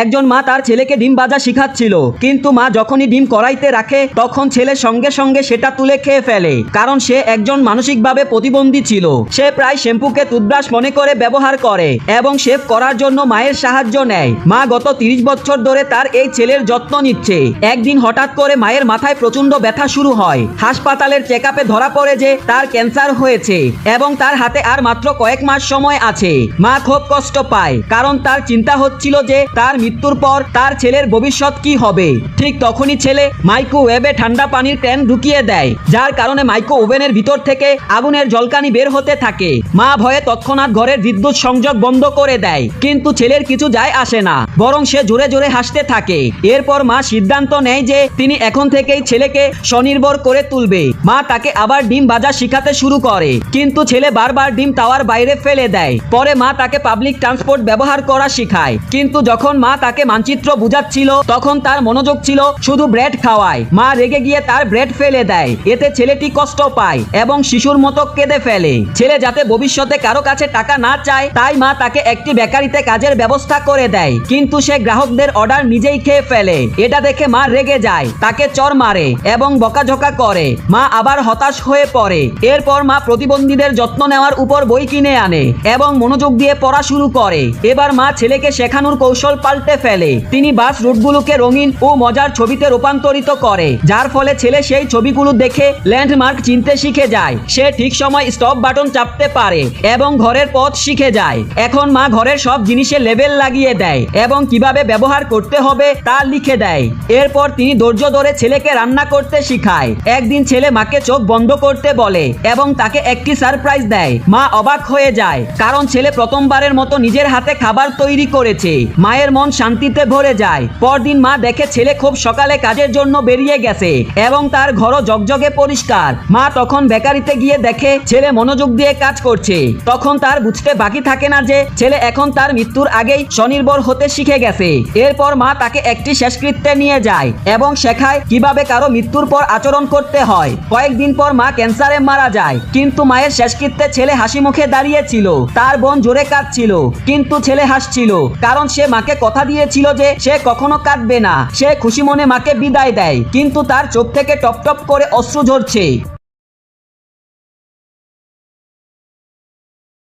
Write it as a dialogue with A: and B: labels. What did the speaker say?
A: একজন মা তার ছেলেকে ডিম ভাজা শিখাচ্ছিল, কিন্তু মা যখনই ডিম কড়াইতে রাখে তখন ছেলে সঙ্গে সঙ্গে সেটা তুলে খেয়ে ফেলে, কারণ সে একজন মানসিকভাবে প্রতিবন্ধী ছিল। সে প্রায় শ্যাম্পুকে টুথব্রাশ মনে করে ব্যবহার করে এবং শেভ করার জন্য মায়ের সাহায্য নেয়। মা গত 30 বছর ধরে তার এই ছেলের যত্ন নিচ্ছে। একদিন হঠাৎ করে মায়ের মাথায় প্রচন্ড ব্যথা শুরু হয়। হাসপাতালের চেকআপে ধরা পড়ে যে তার ক্যান্সার হয়েছে এবং তার হাতে আর মাত্র কয়েক মাস সময় আছে। মা খুব কষ্ট পায়, কারণ তার চিন্তা হচ্ছিল যে তার মৃত্যুর পর তার ছেলের ভবিষ্যৎ কি হবে। ঠিক তখনই ছেলে মাইক্রোওয়েভে ঠান্ডা পানির ক্যান ঢুকিয়ে দেয়, যার কারণে মাইক্রো ওভেনের ভিতর থেকে আগুনের জলকানি বের হতে থাকে। মা ভয়ে তৎক্ষণাৎ ঘরের বিদ্যুৎ সংযোগ বন্ধ করে দেয়, কিন্তু ছেলের কিছু যায় আসে না, বরং সে জোরে জোরে হাসতে থাকে। এরপর মা সিদ্ধান্ত নেয় যে তিনি এখন থেকেই ছেলেকে স্বনির্ভর করে তুলবে। মা তাকে আবার ডিম ভাজা শিখাতে শুরু করে, কিন্তু ছেলে বারবার ডিম তাওয়ার বাইরে ফেলে দেয়। পরে মা তাকে পাবলিক ট্রান্সপোর্ট ব্যবহার করা শিখায়, কিন্তু যখন মা তাকে মানচিত্র বুঝাচ্ছিল তখন তার মনোযোগ ছিল শুধু ব্রেড খাওয়ায়। মা রেগে গিয়ে তার ব্রেড ফেলে দেয়। এতে ছেলেটি কষ্ট পায় এবং শিশুর মতো কেঁদে ফেলে। ছেলে যাতে ভবিষ্যতে কারো কাছে টাকা না চায়, তাই মা তাকে একটি বেকারিতে কাজের ব্যবস্থা করে দেয়, কিন্তু সে গ্রাহকদের অর্ডার নিজেই খেয়ে ফেলে। এটা দেখে মা রেগে যায়, তাকে চড় মারে এবং বকাঝকা করে। মা আবার হতাশ হয়ে পড়ে। এরপর মা প্রতিবন্ধীদের যত্ন নেওয়ার উপর বই কিনে আনে এবং মনোযোগ দিয়ে পড়া শুরু করে। এবার মা ছেলেকে শেখানোর কৌশল পাল্টে ফেলে। তিনি বাস রুটগুলোকে রঙিন ও মজার ছবিতে রূপান্তরিত করে, যার ফলে ছেলে সেই ছবিগুলো দেখে ল্যান্ডমার্ক চিনতে শিখে যায়। সে ঠিক সময় স্টপ বাটন চাপতে পারে এবং ঘরের পথ শিখে যায়। এখন মা ঘরের সব জিনিসে লেবেল লাগিয়ে দেয় এবং কিভাবে ব্যবহার করতে হবে তা লিখে দেয়। এরপর তিনি ধৈর্য ধরে ছেলেকে রান্না করতে শিখায়। একদিন ছেলে মাকে চোখ বন্ধ করতে বলে এবং তাকে একটি সারপ্রাইজ দেয়। মা অবাক হয়ে যায়, কারণ ছেলে প্রথমবারের মতো নিজের হাতে খাবার তৈরি করেছে। মায়ের মন শান্তিতে ভরে যায়। পরদিন মা দেখে ছেলে খুব সকালে কাজের জন্য বেরিয়ে গেছে এবং তার ঘরও জগজগে পরিষ্কার। মা তখন বেকারিতে গিয়ে দেখে ছেলে মনোযোগ দিয়ে কাজ করছে। তখন তার বুঝতে বাকি থাকে না যে ছেলে এখন তার মৃত্যুর আগেই স্বনির্ভর হতে শিখে গেছে। এরপর মা তাকে একটি শেষকৃত্যে নিয়ে যায় এবং শেখায় কিভাবে কারো মৃত্যুর পর আচরণ করতে হয়। কয়েকদিন পর মা ক্যান্সারে মারা যায়, কিন্তু মায়ের শেষকৃত্যে ছেলে হাসি মুখে দাঁড়িয়েছিল। তার বোন জোরে কাঁদছিল, কিন্তু ছেলে হাসছিল, কারণ সে মাকে কথা দিয়েছিল যে সে কখনো কাঁদবে না। সে খুশি মনে মাকে বিদায় দেয়, কিন্তু তার চোখ থেকে টপ টপ করে অশ্রু ঝরছে।